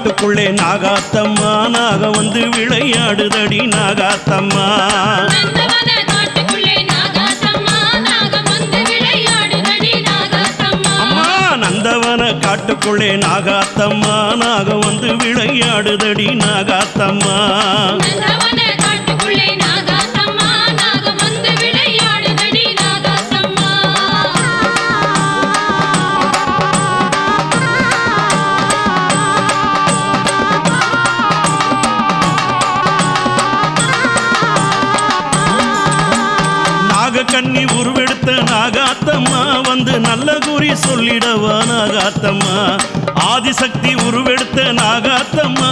காட்டுக்குள்ளே நாகாத்தம்மா நாக வந்து விளையாடுதடி நாகாத்தம்மா நந்தவன காட்டுக்குள்ளே நாகாத்தம்மா நாக வந்து விளையாடுதடி நாகாத்தம்மா கண்ணி உருவெடுத்த நாகாத்தம்மா வந்து நல்ல குறி சொல்லிடவா நாகாத்தம்மா ஆதிசக்தி உருவெடுத்த நாகாத்தம்மா